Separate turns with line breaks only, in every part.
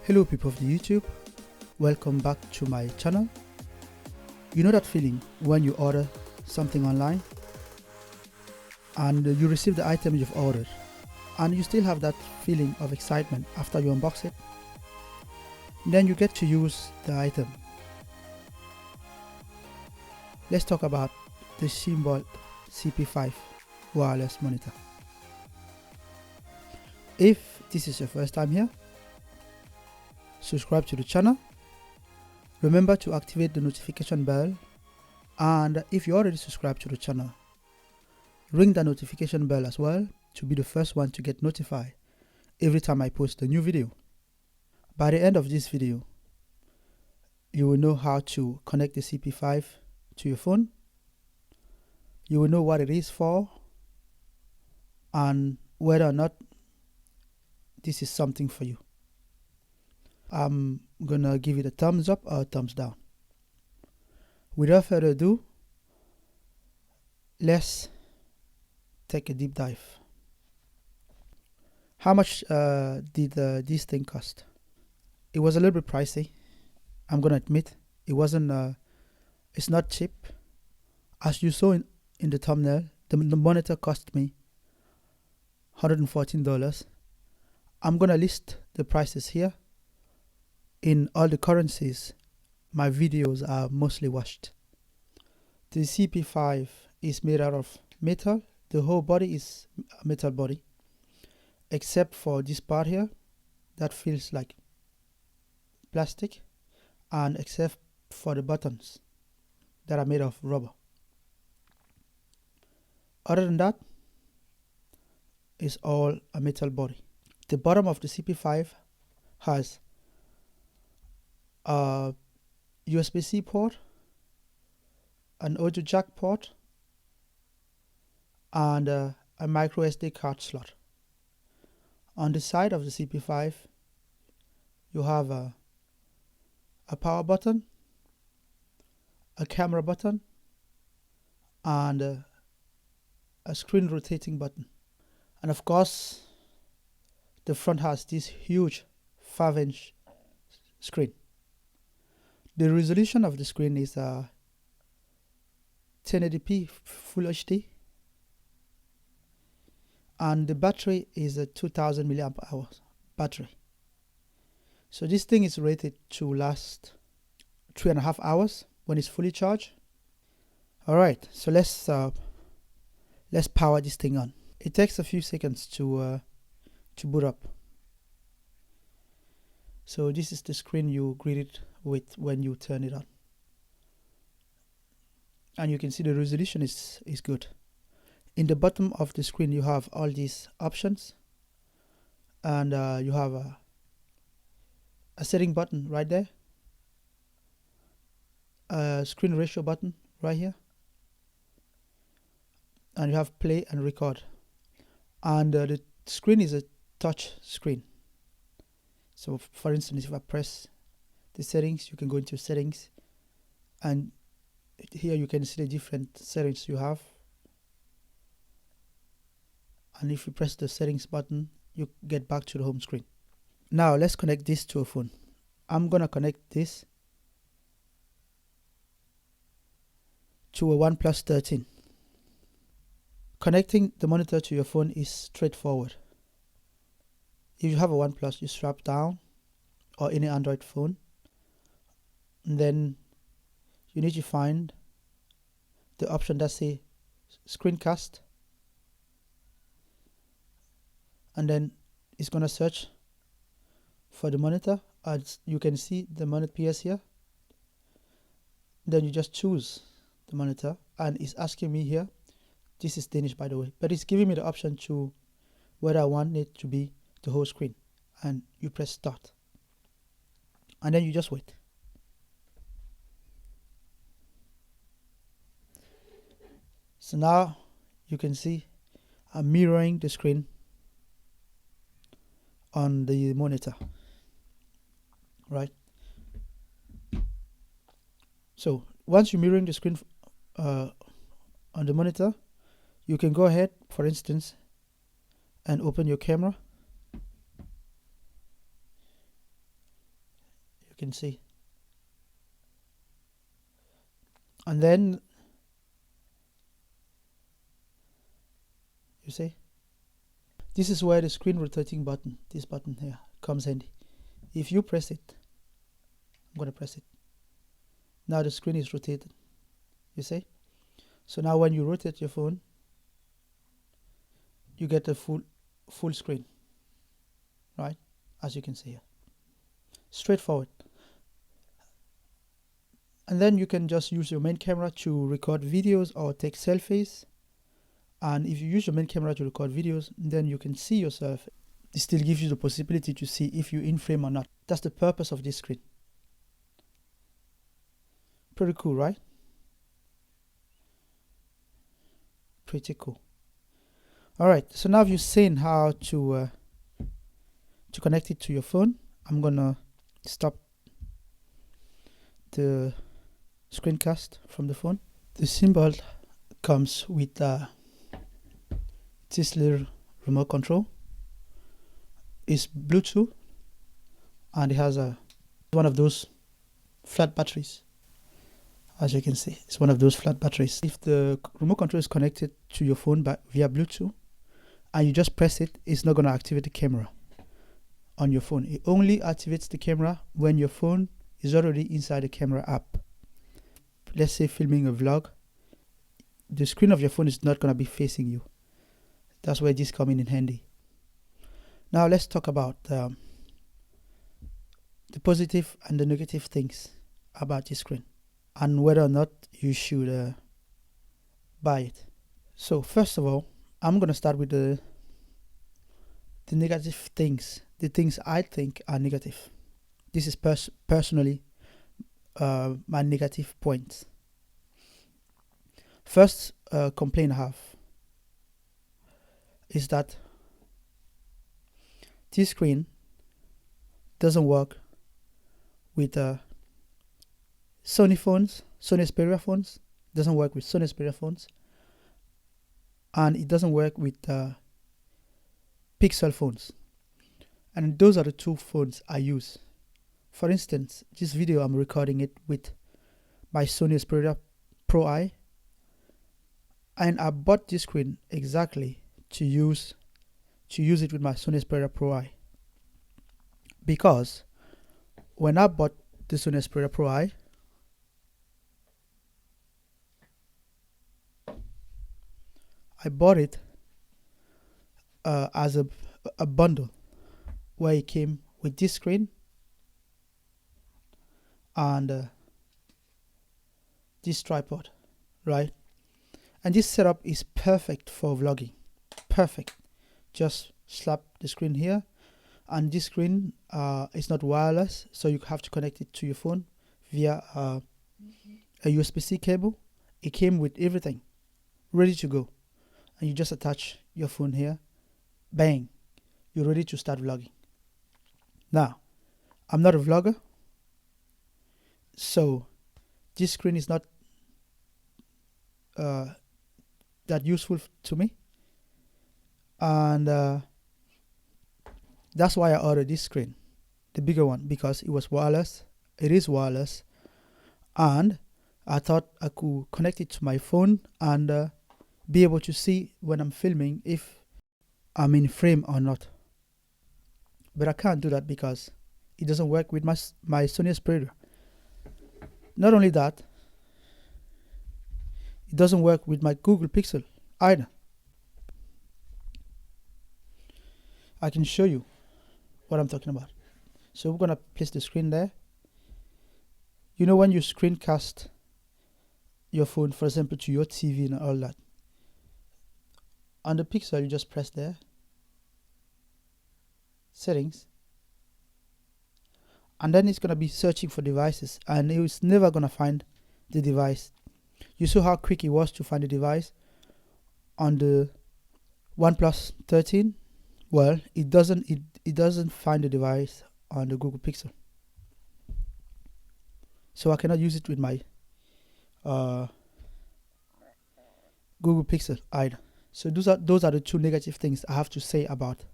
Hello people of the YouTube, welcome back to my channel. You know that feeling when you order something online and you receive the item you've ordered and you still have that feeling of excitement after you unbox it? Then you get to use the item. Let's talk about the SHIMBOL CP5 Wireless Monitor. If this is your first time here, subscribe to the channel. Remember to activate the notification bell, and if you already subscribed to the channel, ring the notification bell as well to be the first one to get notified every time I post a new video. By the end of this video, you will know how to connect the CP5 to your phone. You will know what it is for and whether or not this is something for you. I'm gonna give it a thumbs up or a thumbs down. Without further ado, let's take a deep dive. How much did this thing cost? It was a little bit pricey. I'm gonna admit it wasn't. It's not cheap. As you saw in the thumbnail, the monitor cost me $114. I'm gonna list the prices here. In all the currencies my videos are mostly watched. The CP5 is made out of metal. The whole body is a metal body, except for this part here that feels like plastic, and except for the buttons that are made of rubber. Other than that, it's all a metal body. The bottom of the CP5 has a USB-C port, an audio jack port, and a micro SD card slot. On the side of the CP5, you have a power button, a camera button, and a screen rotating button. And of course, the front has this huge 5-inch screen. The resolution of the screen is 1080p Full HD, and the battery is a 2000 milliamp hours battery. So this thing is rated to last 3.5 hours when it's fully charged. All right, so let's power this thing on. It takes a few seconds to boot up. So this is the screen you greeted with when you turn it on, and you can see the resolution is good. In the bottom of the screen you have all these options, and you have a setting button right there, a screen ratio button right here, and you have play and record, and the screen is a touch screen. So for instance, if I press the settings, you can go into settings, and here you can see the different settings you have, and if you press the settings button, you get back to the home screen. Now let's connect this to a phone. I'm gonna connect this to a OnePlus 13. Connecting the monitor to your phone is straightforward. If you have a OnePlus, you strap down, or any Android phone, and then you need to find the option that says screencast, and then it's gonna search for the monitor. As you can see, the monitor appears here. Then you just choose the monitor, and it's asking me here, this is Danish by the way, but it's giving me the option to whether I want it to be the whole screen, and you press start, and then you just wait. So now you can see I'm mirroring the screen on the monitor, right? So once you're mirroring the screen on the monitor, you can go ahead, for instance, and open your camera, can see. And then you see, this is where the screen rotating button, this button here, comes handy. If you press it, I'm going to press it. Now the screen is rotated. You see? So now when you rotate your phone, you get a full screen, right? As you can see here. Straightforward. And then you can just use your main camera to record videos or take selfies. And if you use your main camera to record videos, then you can see yourself. It still gives you the possibility to see if you're in frame or not. That's the purpose of this screen. Pretty cool, right? Pretty cool. All right, so now you've seen how to connect it to your phone. I'm gonna stop the screencast from the phone. The symbol comes with this little remote control. It's Bluetooth, and it has one of those flat batteries. As you can see, it's one of those flat batteries. If the remote control is connected to your phone via Bluetooth, and you just press it, it's not going to activate the camera on your phone. It only activates the camera when your phone is already inside the camera app. Let's say filming a vlog, the screen of your phone is not going to be facing you. That's where this comes in handy. Now let's talk about the positive and the negative things about this screen, and whether or not you should buy it. So first of all, I'm going to start with the negative things, the things I think are negative. This is personally my negative points. First complaint I have is that this screen doesn't work with Sony phones, Sony Xperia phones. Doesn't work with Sony Xperia phones, and it doesn't work with Pixel phones. And those are the two phones I use. For instance, this video I'm recording it with my Sony Xperia Pro I, and I bought this screen exactly to use it with my Sony Xperia Pro I, because when I bought the Sony Xperia Pro I, I bought it as a bundle where it came with this screen and this tripod, right? And this setup is perfect for vlogging. Perfect. Just slap the screen here, and this screen is not wireless, so you have to connect it to your phone via a USB-C cable. It came with everything ready to go, and you just attach your phone here, bang, you're ready to start vlogging. Now, I'm not a vlogger, so this screen is not that useful to me, and that's why I ordered this screen, the bigger one, because it was wireless. It is wireless, and I thought I could connect it to my phone and be able to see when I'm filming if I'm in frame or not. But I can't do that because it doesn't work with my Sony Xperia. Not only that, it doesn't work with my Google Pixel either. I can show you what I'm talking about. So we're gonna place the screen there. You know, when you screencast your phone, for example, to your TV and all that, on the Pixel you just press there, settings, and then it's gonna be searching for devices, and it's never gonna find the device. You saw how quick it was to find the device on the OnePlus 13. Well, it doesn't find the device on the Google Pixel, so I cannot use it with my Google Pixel either. So those are the two negative things I have to say about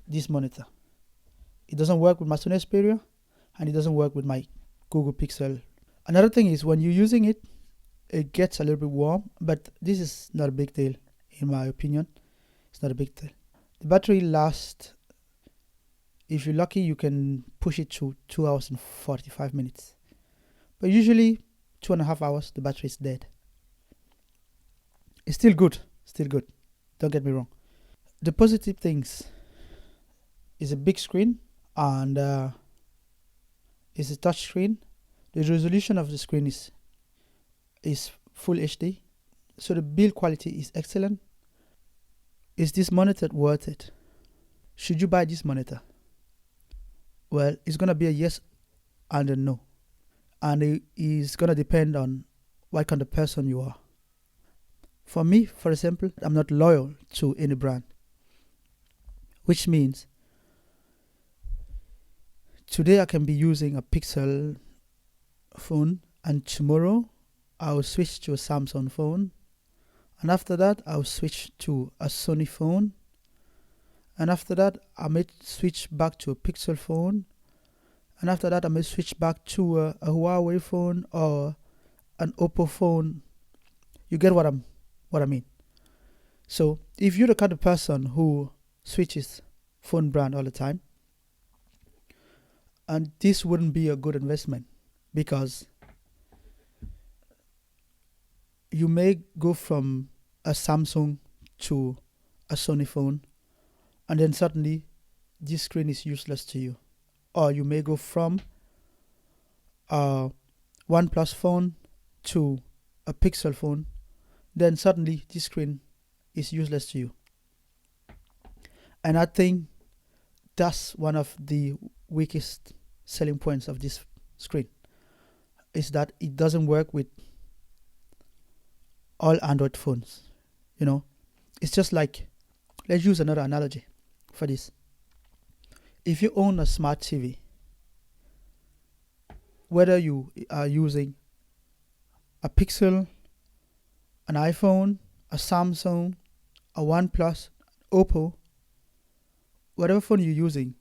this monitor. It doesn't work with my Sony Xperia, and it doesn't work with my Google Pixel. Another thing is when you're using it, it gets a little bit warm, but this is not a big deal in my opinion. It's not a big deal. The battery lasts, if you're lucky, you can push it to 2 hours and 45 minutes. But usually 2.5 hours, the battery is dead. It's still good, don't get me wrong. The positive things is a big screen, and it's a touch screen. The resolution of the screen is full HD, so the build quality is excellent. Is this monitor worth it? Should you buy this monitor? Well, it's gonna be a yes and a no, and it is gonna depend on what kind of person you are. For me, for example, I'm not loyal to any brand, which means today I can be using a Pixel phone, and tomorrow I'll switch to a Samsung phone, and after that I'll switch to a Sony phone, and after that I may switch back to a Pixel phone, and after that I may switch back to a Huawei phone or an Oppo phone. You get what I mean? So if you're the kind of person who switches phone brand all the time, and this wouldn't be a good investment, because you may go from a Samsung to a Sony phone, and then suddenly this screen is useless to you. Or you may go from a OnePlus phone to a Pixel phone, then suddenly this screen is useless to you. And I think that's one of the weakest selling points of this screen, is that it doesn't work with all Android phones. You know, it's just like, let's use another analogy for this. If you own a smart TV, whether you are using a Pixel, an iPhone, a Samsung, a OnePlus, Oppo, whatever phone you're using,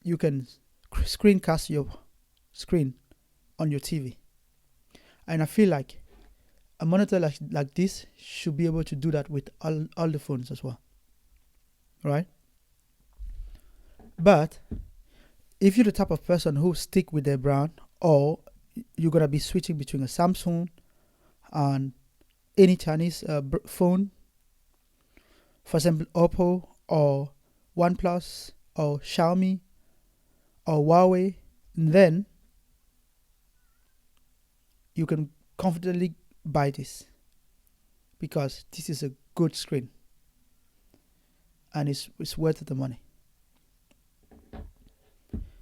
you can screencast your screen on your TV. And I feel like a monitor like this should be able to do that with all the phones as well, right? But if you're the type of person who stick with their brand, or you're gonna be switching between a Samsung and any Chinese phone, for example Oppo or OnePlus or Xiaomi or Huawei, then you can confidently buy this, because this is a good screen and it's worth the money.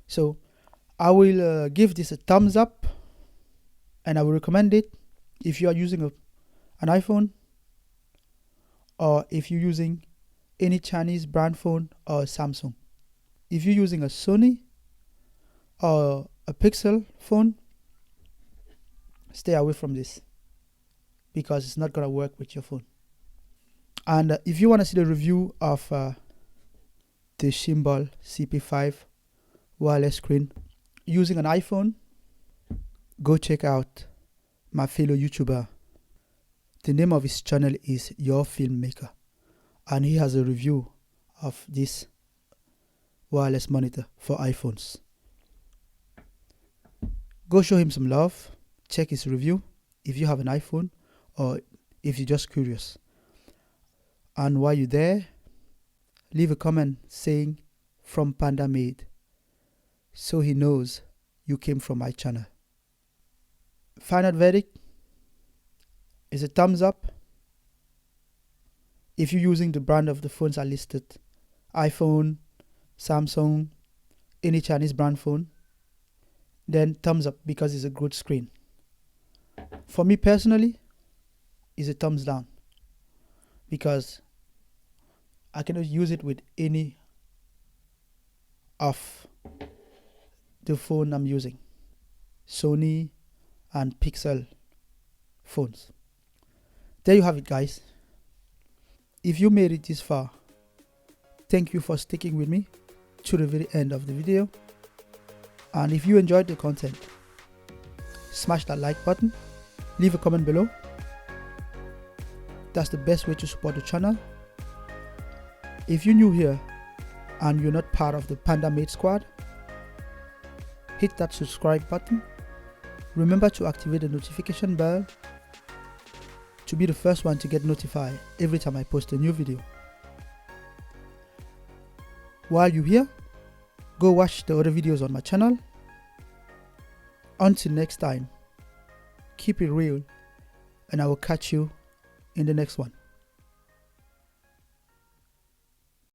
So I will give this a thumbs up, and I will recommend it if you are using an iPhone, or if you're using any Chinese brand phone or Samsung. If you're using a Sony or a Pixel phone, stay away from this, because it's not going to work with your phone. And if you want to see the review of the SHIMBOL CP5 wireless screen using an iPhone, go check out my fellow YouTuber. The name of his channel is Your Filmmaker, and he has a review of this wireless monitor for iPhones. Go show him some love, check his review if you have an iPhone, or if you're just curious. And while you're there, leave a comment saying "From Panda Made," so he knows you came from my channel. Final verdict is a thumbs up if you're using the brand of the phones I listed: iPhone, Samsung, any Chinese brand phone. Then thumbs up, because it's a good screen. For me personally, it's a thumbs down, because I cannot use it with any of the phone I'm using, Sony and Pixel phones. There you have it, guys. If you made it this far, thank you for sticking with me. to the very end of the video. And if you enjoyed the content, smash that like button, leave a comment below. That's the best way to support the channel. If you're new here and you're not part of the Panda Mate Squad, hit that subscribe button. Remember to activate the notification bell to be the first one to get notified every time I post a new video. While you're here, go watch the other videos on my channel. Until next time, keep it real, and I will catch you in the next one.